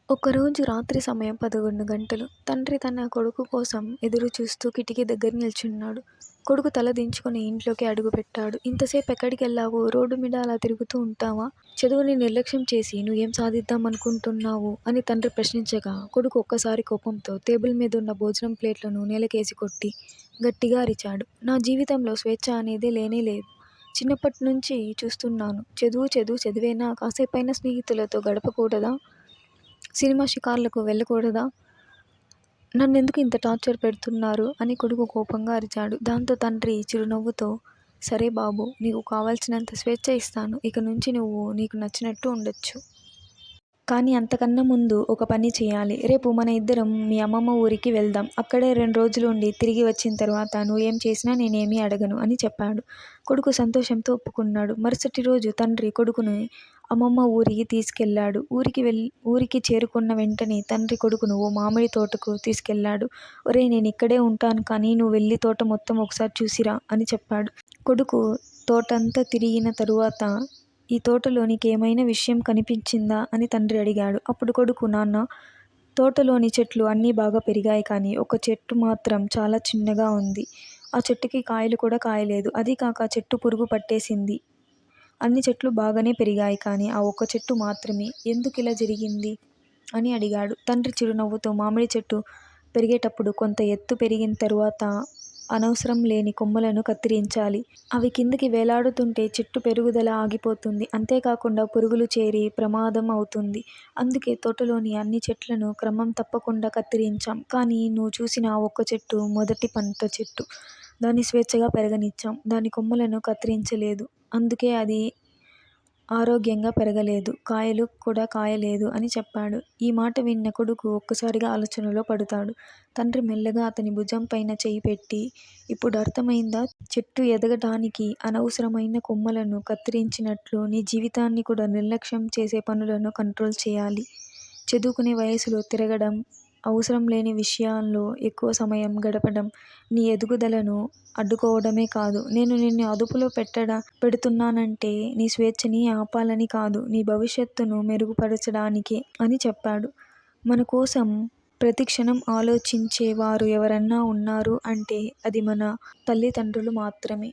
ఒకరోజు రాత్రి సమయం 11 గంటలు. తండ్రి తన కొడుకు కోసం ఎదురుచూస్తూ కిటికీ దగ్గర నిల్చున్నాడు. కొడుకు తల దించుకుని ఇంట్లోకి అడుగుపెట్టాడు. ఇంతసేపు ఎక్కడికెళ్ళావు? రోడ్డు మీద అలా తిరుగుతూ ఉంటావా? చదువుని నిర్లక్ష్యం చేసి నువ్వేం సాధిద్దామనుకుంటున్నావు? అని తండ్రి ప్రశ్నించగా, కొడుకు ఒక్కసారి కోపంతో టేబుల్ మీదున్న భోజనం ప్లేట్లను నేలకేసి కొట్టి గట్టిగా అరిచాడు. నా జీవితంలో స్వేచ్ఛ అనేదే లేనేలేదు. చిన్నప్పట్నుంచి చూస్తున్నాను. చదివేనా? కాసేపైనా స్నేహితులతో గడపకూడదా? సినిమా షికార్లకు వెళ్ళకూడదా? నన్నెందుకు ఇంత టార్చర్ పెడుతున్నారు? అని కొడుకు కోపంగా అరిచాడు. దాంతో తండ్రి చిరునవ్వుతో, సరే బాబూ, నీకు కావాల్సినంత స్వేచ్ఛ ఇస్తాను. ఇక నుంచి నువ్వు నీకు నచ్చినట్టు ఉండొచ్చు. కానీ అంతకన్నా ముందు ఒక పని చేయాలి. రేపు మన ఇద్దరం మీ అమ్మమ్మ ఊరికి వెళ్దాం. అక్కడే 2 రోజులు ఉండి తిరిగి వచ్చిన తర్వాత నువ్వేం చేసినా నేనేమీ అడగను అని చెప్పాడు. కొడుకు సంతోషంతో ఒప్పుకున్నాడు. మరుసటి రోజు తండ్రి కొడుకుని అమ్మమ్మ ఊరికి తీసుకెళ్ళాడు. ఊరికి చేరుకున్న వెంటనే తండ్రి కొడుకును ఓ మామిడి తోటకు తీసుకెళ్ళాడు. ఒరేయ్, నేనిక్కడే ఉంటాను కానీ నువ్వు వెళ్ళి తోట మొత్తం ఒకసారి చూసిరా అని చెప్పాడు. కొడుకు తోటంతా తిరిగిన తరువాత, ఈ తోటలో నీకేమైనా విషయం కనిపించిందా అని తండ్రి అడిగాడు. అప్పుడు కొడుకు, నాన్నా, తోటలోని చెట్లు అన్నీ బాగా పెరిగాయి కానీ ఒక చెట్టు మాత్రం చాలా చిన్నగా ఉంది. ఆ చెట్టుకి కాయలు కూడా కాయలేదు. అదీ కాక ఆ చెట్టు పురుగు పట్టేసింది. అన్ని చెట్లు బాగానే పెరిగాయి కానీ ఆ ఒక్క చెట్టు మాత్రమే. ఎందుకిలా జరిగింది అని అడిగాడు. తండ్రి చిరునవ్వుతో, మామిడి చెట్టు పెరిగేటప్పుడు కొంత ఎత్తు పెరిగిన తరువాత అనవసరం లేని కొమ్మలను కత్తిరించాలి. అవి కిందకి వేలాడుతుంటే చెట్టు పెరుగుదల ఆగిపోతుంది. అంతేకాకుండా పురుగులు చేరి ప్రమాదం అవుతుంది. అందుకే తోటలోని అన్ని చెట్లను క్రమం తప్పకుండా కత్తిరించాం. కానీ నువ్వు చూసిన ఆ ఒక్క చెట్టు మొదటి పంట చెట్టు. దాన్ని స్వేచ్ఛగా పెరగనిచ్చాం. దాని కొమ్మలను కత్తిరించలేదు. అందుకే అది ఆరోగ్యంగా పెరగలేదు. కాయలు కూడా కాయలేదు అని చెప్పాడు. ఈ మాట విన్న కొడుకు ఒక్కసారిగా ఆలోచనలో పడతాడు. తండ్రి మెల్లగా అతని భుజం పైన చెయ్యి పెట్టి, ఇప్పుడు అర్థమైందా? చెట్టు ఎదగటానికి అనవసరమైన కొమ్మలను కత్తిరించినట్లు నీ జీవితాన్ని కూడా నిర్లక్ష్యం చేసే పనులను కంట్రోల్ చేయాలి. చదువుకునే వయసులో తిరగడం, అవసరం లేని విషయాల్లో ఎక్కువ సమయం గడపడం నీ ఎదుగుదలను అడ్డుకోవడమే కాదు. నేను నిన్ను అదుపులో పెడుతున్నానంటే నీ స్వేచ్ఛని ఆపాలని కాదు, నీ భవిష్యత్తును మెరుగుపరచడానికే అని చెప్పాడు. మన కోసం ప్రతిక్షణం ఆలోచించే వారు ఎవరన్నా ఉన్నారు అంటే అది మన తల్లిదండ్రులు మాత్రమే.